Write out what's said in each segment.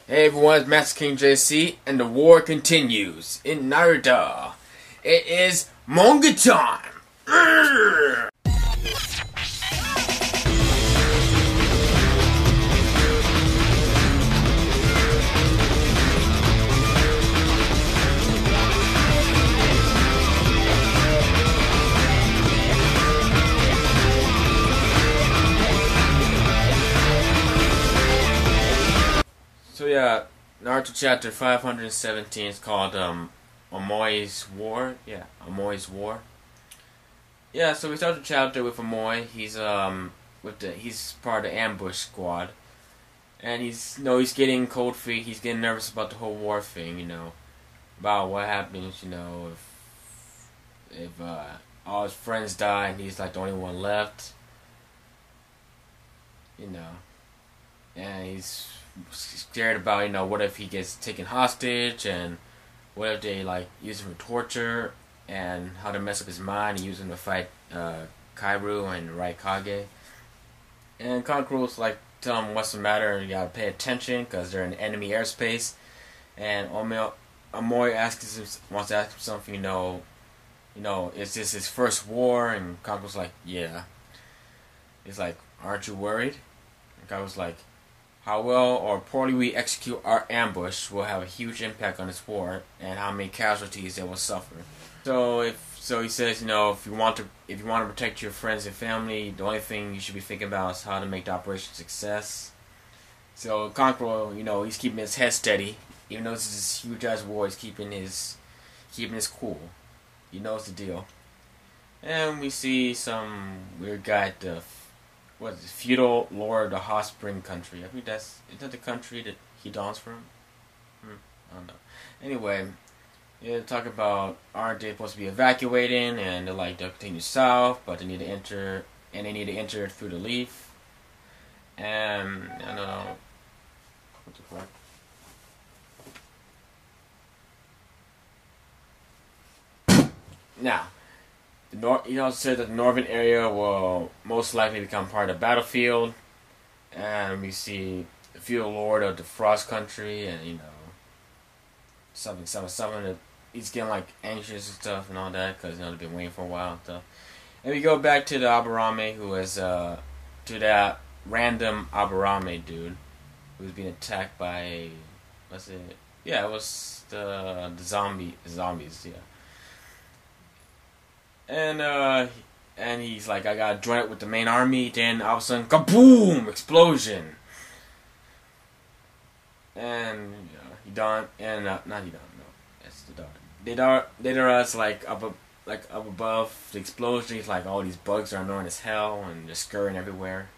Hey everyone, it's Master King JC, and the war continues in Naruto. It is manga time! Urgh! So yeah, Naruto chapter 517 is called Omoi's War. Yeah, Omoi's War. Yeah, so we start the chapter with Omoi. He's part of the ambush squad, and he's getting cold feet. He's getting nervous about the whole war thing. About what happens. If all his friends die and he's like the only one left. And he's scared about, what if he gets taken hostage, and what if they use him for torture, and how to mess up his mind and use him to fight Kairu and Raikage. And Kakuru's tell him what's the matter, you gotta pay attention because they're in enemy airspace. And Omoi wants to ask him something, is this his first war? And Kakuru's like, yeah. He's like, aren't you worried? And Kakuru's like, how well or poorly we execute our ambush will have a huge impact on this war, and how many casualties it will suffer. So he says, if you want to protect your friends and family, the only thing you should be thinking about is how to make the operation a success. So Kankuro, he's keeping his head steady, even though this is this huge ass war. He's keeping his cool. He knows the deal. And we see some weird guy at the feudal lord of the hot spring country. I think is that the country that he dawns from? I don't know. Anyway, they talk about aren't they supposed to be evacuating, and they'll continue south, but they need to enter through the leaf. And I don't know what the fuck. Now, he also said that the northern area will most likely become part of the battlefield, and we see the feudal lord of the Frost Country, and something that he's getting anxious and stuff and all that because they've been waiting for a while and stuff. And we go back to the Aburame, who is to that random Aburame dude who was being attacked by it was the zombies, yeah. And he's like, I gotta join it with the main army. Then all of a sudden, kaboom! Explosion. And he done, and not he done. No, that's the daughter. Deidara's up above the explosion. He's like, all these bugs are annoying as hell, and they're scurrying everywhere.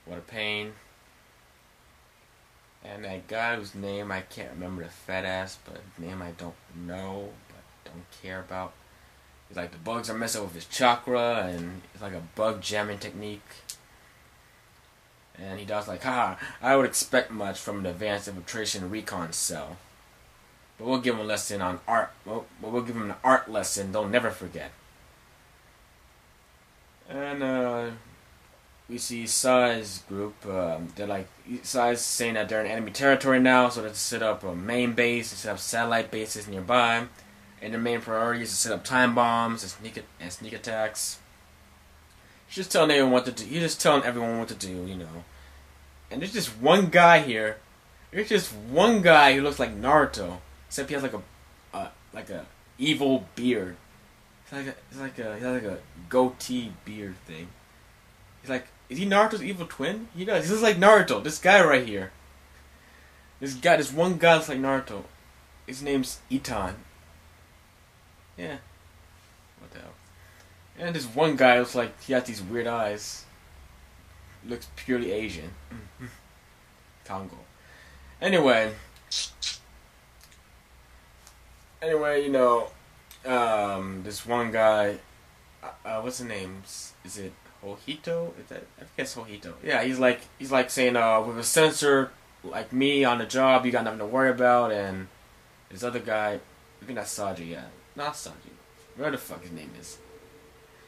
What a pain. And that guy whose name I can't remember, the fat ass, but his name I don't know, but don't care about. He's like, the bugs are messing with his chakra, and it's like a bug jamming technique. And he does I would expect much from the Advanced Infiltration Recon Cell. But we'll give him a lesson on art. We'll give him an art lesson they'll never forget. And we see Sai's group. Sai's saying that they're in enemy territory now, so they set up a main base, they set up satellite bases nearby. And their main priority is to set up time bombs and sneak attacks. He's just telling everyone what to do. He's just telling everyone what to do, And there's just one guy here. There's just one guy who looks like Naruto, except he has a evil beard. He has like a goatee beard thing. He's like, is he Naruto's evil twin? He does. He looks like Naruto. This guy right here. This one guy looks like Naruto. His name's Itan. Yeah. What the hell? And this one guy looks like he has these weird eyes. Looks purely Asian. Congo. Anyway, this one guy, what's his name? Is it Hojito? I think it's Hojito. Yeah, he's like saying, with a sensor like me on the job, you got nothing to worry about, and this other guy, I think that's Saji, yeah. Not Saji. Where the fuck his name is.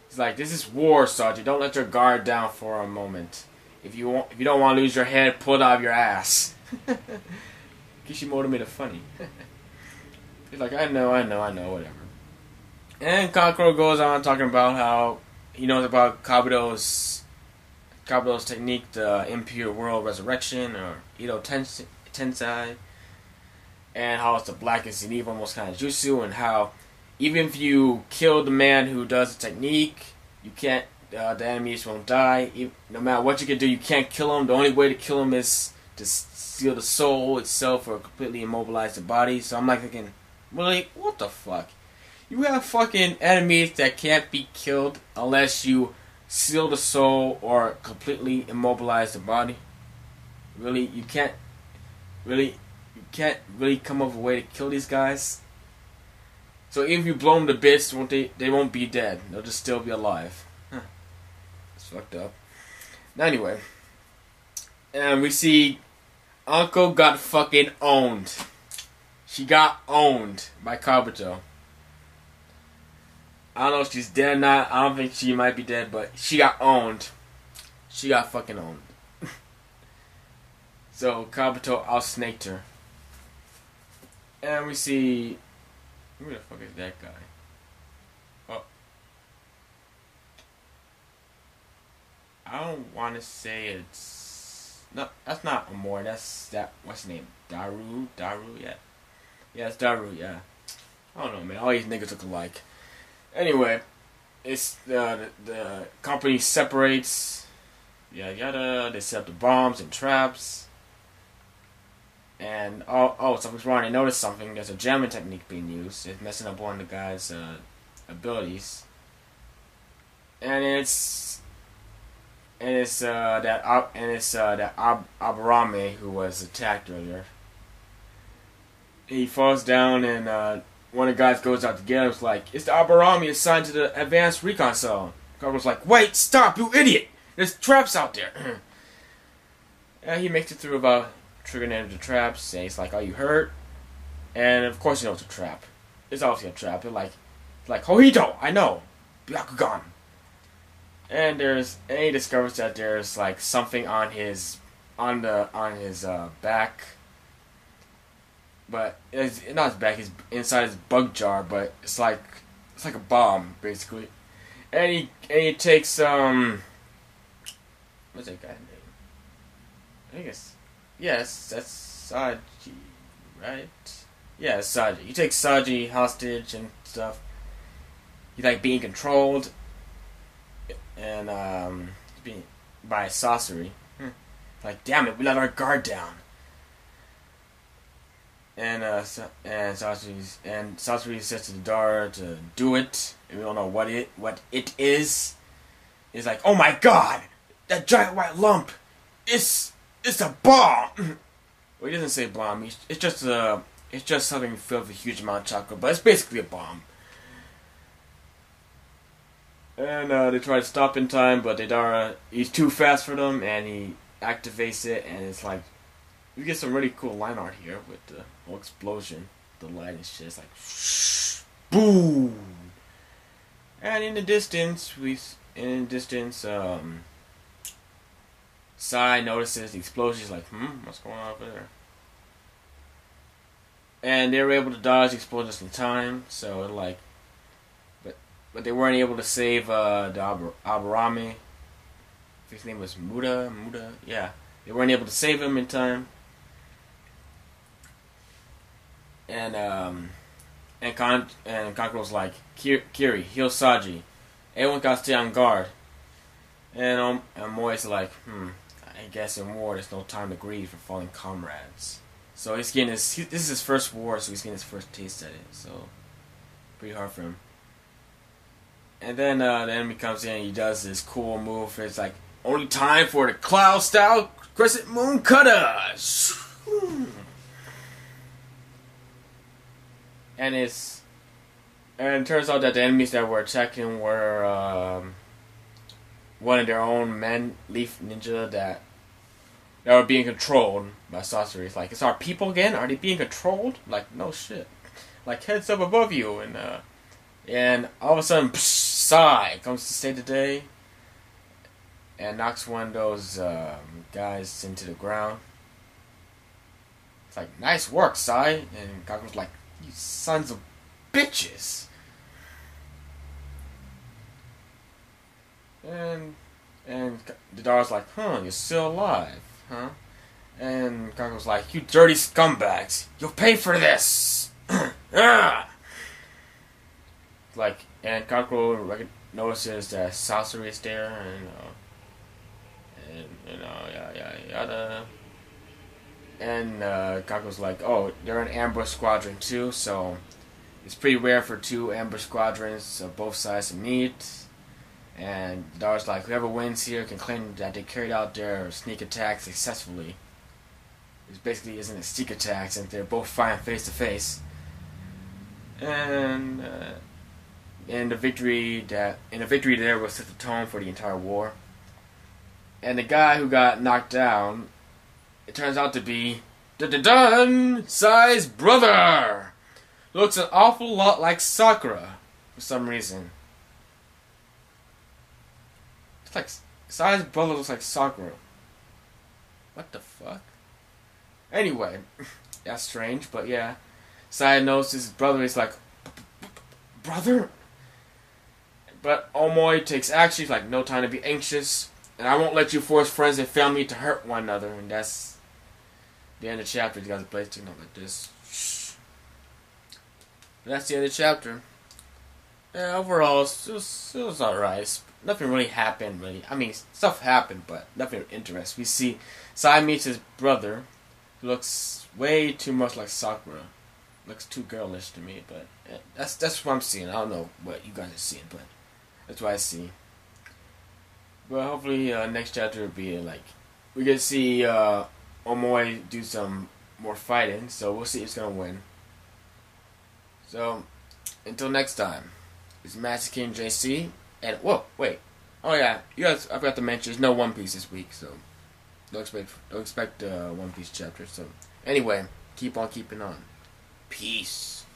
He's like, this is war, Saji. Don't let your guard down for a moment. If you don't want to lose your head, pull it out of your ass. Kishimoto made it funny. He's like, I know, whatever. And Kankuro goes on talking about how he knows about Kabuto's technique, the Impure World Resurrection, or Ito Tensai, and how it's the blackest and evil most kind of jutsu, and how even if you kill the man who does the technique, you can't. The enemies won't die. No matter what you can do, you can't kill him. The only way to kill him is to steal the soul itself or completely immobilize the body. So I'm like thinking, really, what the fuck? You have fucking enemies that can't be killed unless you seal the soul or completely immobilize the body. Really, you can't really come up with a way to kill these guys. So even if you blow them to bits, they won't be dead. They'll just still be alive. Huh. It's fucked up. Now anyway, and we see Anko got fucking owned. She got owned by Kabuto. I don't know if she's dead or not. I don't think she might be dead, but she got owned. She got fucking owned. So Kabuto outsnaked her. And we see... Who the fuck is that guy? Oh. I don't want to say it's... No, that's not Omoi. That's that... What's his name? Daru? Yeah. Yeah, it's Daru, yeah. I don't know, man. All these niggas look alike. Anyway, it's the company separates, yada. They set up the bombs and traps, and something's wrong. They notice something. There's a jamming technique being used. It's messing up one of the guy's abilities, and it's that Aburame who was attacked earlier. He falls down and. One of the guys goes out to get him. It's like, it's the Aburame assigned to the advanced recon cell. Carver's like, wait, stop, you idiot! There's traps out there. And he makes it through about triggering into the traps. And he's like, are you hurt? And of course, you know it's a trap. It's obviously a trap. It's like Hojito, I know, Byakugan. And he discovers that there's like something on his back. But it's not his back, it's inside his bug jar, but it's like a bomb, basically. And he takes what's that guy's name? I think that's Saji, right? Yeah, it's Saji. He takes Saji hostage and stuff. He's like being controlled and being by Sasori. Like, damn it, we let our guard down. And Sasori says to the Dara to do it. And we don't know what it is. It's like, oh my god, that giant white lump, it's a bomb. Well, he doesn't say bomb. It's just something filled with a huge amount of chocolate, but it's basically a bomb. And they try to stop in time, but the Dara, he's too fast for them, and he activates it, and it's like. We get some really cool line art here with the whole explosion, the light and shit. It's like, shh, boom. And in the distance, Sai notices the explosion. He's like, what's going on over there? And they were able to dodge the explosion just in time. So like, but they weren't able to save the Aburame. His name was Muda. Yeah, they weren't able to save him in time. And Kankuro's like, Kiri, heal Saji. Everyone got to stay on guard. And Moi's like, I guess in war there's no time to grieve for fallen comrades. So he's getting this is his first war, so he's getting his first taste at it. So pretty hard for him. And then the enemy comes in and he does this cool move. It's like, only time for the cloud style crescent moon cutter. And it turns out that the enemies that were attacking were one of their own men, Leaf Ninja, that were being controlled by Sasori. It's like, it's our people again? Are they being controlled? Like, no shit. Like, heads up above you. And all of a sudden, Sai comes to save the day and knocks one of those guys into the ground. It's like, nice work, Sai. And Kakuro's like, you sons of bitches. And Deidara's like, huh, you're still alive, huh? And Kakuro's like, you dirty scumbags, you'll pay for this. Like, and Kakuro notices that Sasori is there, and yada. And Kakuro's like, oh, they're an ambush squadron too, so it's pretty rare for two ambush squadrons of both sides to meet. And Deidara's like, whoever wins here can claim that they carried out their sneak attack successfully. It basically isn't a sneak attack since they're both fighting face to face. And the victory there will set the tone for the entire war. And the guy who got knocked down, it turns out to be Sai's brother. Looks an awful lot like Sakura for some reason. It's like Sai's brother looks like Sakura. What the fuck? Anyway, that's strange, but yeah. Sai knows his brother is like, brother? But Omoi takes action. He's like, no time to be anxious. And I won't let you force friends and family to hurt one another. And that's the end of the chapter. You guys are placing up like this. But that's the end of the chapter. Yeah, overall, it was alright. Nothing really happened, really. I mean, stuff happened, but nothing interesting. We see Sai meets his brother, who looks way too much like Sakura. Looks too girlish to me, but yeah, that's what I'm seeing. I don't know what you guys are seeing, but that's what I see. But hopefully, next chapter will be like we get to see Omoi do some more fighting. So we'll see who's gonna win. So until next time, it's Master King JC. And whoa, wait, oh yeah, you guys, I forgot to mention there's no One Piece this week, so don't expect One Piece chapter. So anyway, keep on keeping on. Peace.